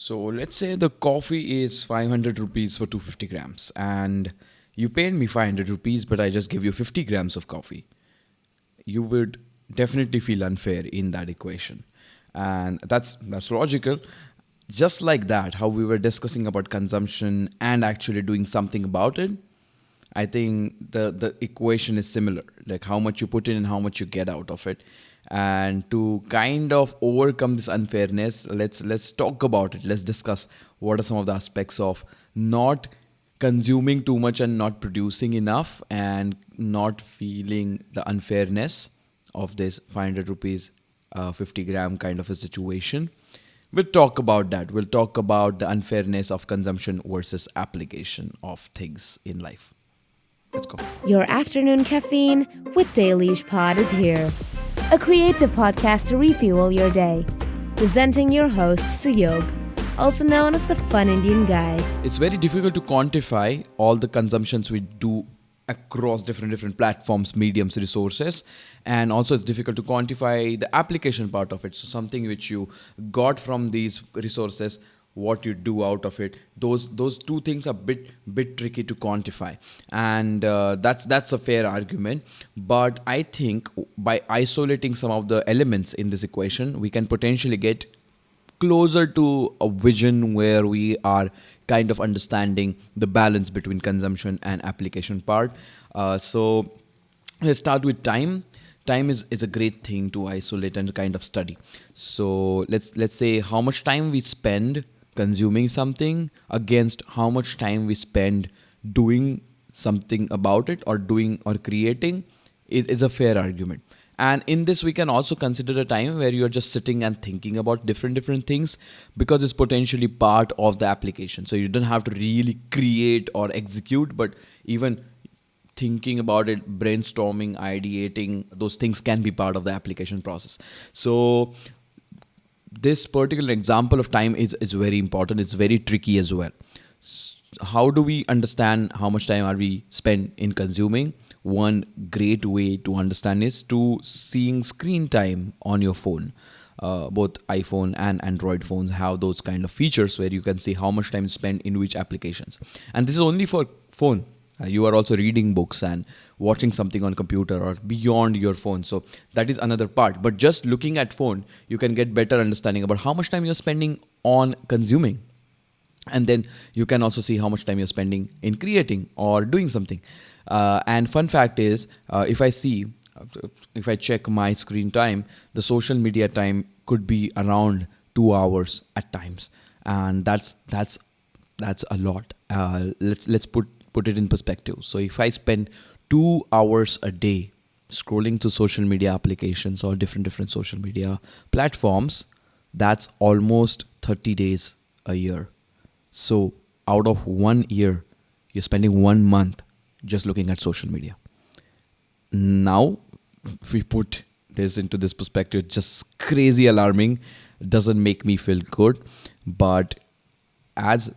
So let's say the coffee is 500 rupees for 250 grams, and you paid me 500 rupees, but I just give you 50 grams of coffee. You would definitely feel unfair in that equation. And that's logical. Just like that, how we were discussing about consumption and actually doing something about it, I think the equation is similar, like how much you put in and how much you get out of it. And to kind of overcome this unfairness, let's talk about it. Let's discuss what are some of the aspects of not consuming too much and not producing enough and not feeling the unfairness of this 500 rupees 50 gram kind of a situation. We'll talk about that. We'll talk about the unfairness of consumption versus application of things in life. Let's go. Your afternoon caffeine with Daily's Pod is here. A creative podcast to refuel your day. Presenting your host, Suyog, also known as the Fun Indian Guy. It's very difficult to quantify all the consumptions we do across different platforms, mediums, resources, and also it's difficult to quantify the application part of it. So something which you got from these resources, what you do out of it, those two things are bit tricky to quantify, and that's a fair argument. But I think by isolating some of the elements in this equation, we can potentially get closer to a vision where we are kind of understanding the balance between consumption and application part. So let's start with time. Time is a great thing to isolate and kind of study. So let's say how much time we spend consuming something against how much time we spend doing something about it or doing or creating. It is a fair argument. And in this, we can also consider a time where you're just sitting and thinking about different things, because it's potentially part of the application. So you don't have to really create or execute, but even thinking about it, brainstorming, ideating, those things can be part of the application process. So this particular example of time is very important. It's very tricky as well. How do we understand how much time are we spent in consuming? One great way to understand is to seeing screen time on your phone. Both iPhone and Android phones have those kind of features where you can see how much time spent in which applications. And this is only for phone. You are also reading books and watching something on computer or beyond your phone. So that is another part. But just looking at phone, you can get better understanding about how much time you're spending on consuming. And then you can also see how much time you're spending in creating or doing something. And fun fact is, if I check my screen time, the social media time could be around 2 hours at times, and that's a lot. Let's put it in perspective. So if I spend 2 hours a day scrolling to social media applications or different social media platforms, that's almost 30 days a year. So out of 1 year, you're spending 1 month just looking at social media. Now, if we put this into this perspective, it's just crazy alarming. It doesn't make me feel good. But as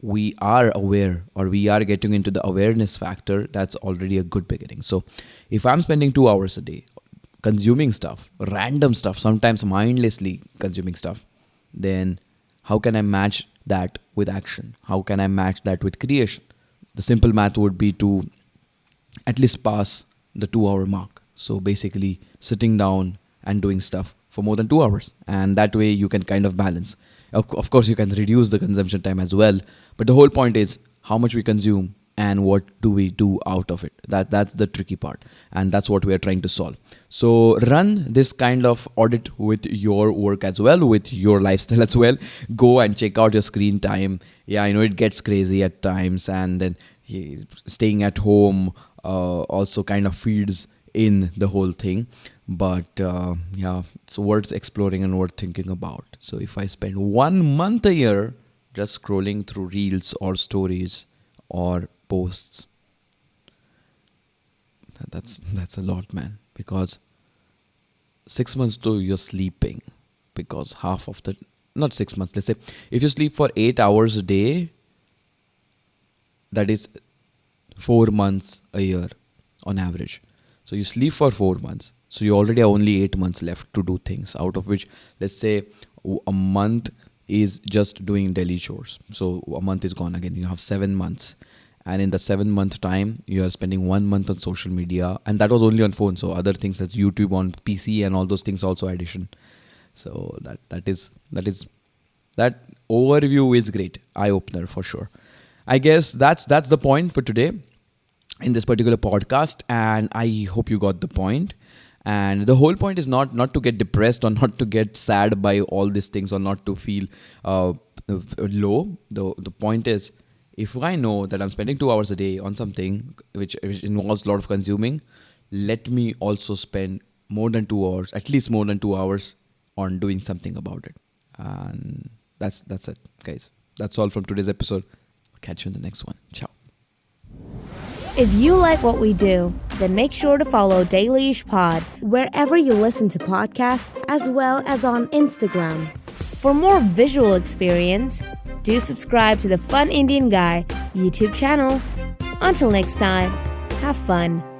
we are aware, or we are getting into the awareness factor, that's already a good beginning. So if I'm spending 2 hours a day consuming stuff, random stuff, sometimes mindlessly consuming stuff, then how can I match that with action? How can I match that with creation? The simple math would be to at least pass the 2 hour mark. So basically sitting down and doing stuff for more than 2 hours. And that way you can kind of balance. Of course, you can reduce the consumption time as well. But the whole point is how much we consume and what do we do out of it. That's the tricky part. And that's what we are trying to solve. So run this kind of audit with your work as well, with your lifestyle as well. Go and check out your screen time. Yeah, I know it gets crazy at times. And then staying at home also kind of feeds in the whole thing. But yeah, it's worth exploring and worth thinking about. So if I spend 1 month a year just scrolling through reels or stories or posts, that's a lot, man. Because 6 months though you're sleeping, because half of the, not 6 months, let's say if you sleep for 8 hours a day, that is 4 months a year on average. So you sleep for 4 months. So you already have only 8 months left to do things, out of which, let's say, a month is just doing daily chores. So a month is gone again. You have 7 months. And in the 7 month time, you are spending 1 month on social media. And that was only on phone. So other things that's YouTube on PC and all those things also addition. So that overview is great. Eye opener for sure. I guess that's the point for today in this particular podcast, and I hope you got the point. And the whole point is not to get depressed or not to get sad by all these things or not to feel low. The point is, if I know that I'm spending 2 hours a day on something which involves a lot of consuming, let me also spend more than 2 hours, at least more than 2 hours, on doing something about it. And that's it, guys. That's all from today's episode. Catch you in the next one. Ciao. If you like what we do, then make sure to follow Dailyish Pod wherever you listen to podcasts, as well as on Instagram. For more visual experience, do subscribe to the Fun Indian Guy YouTube channel. Until next time, have fun.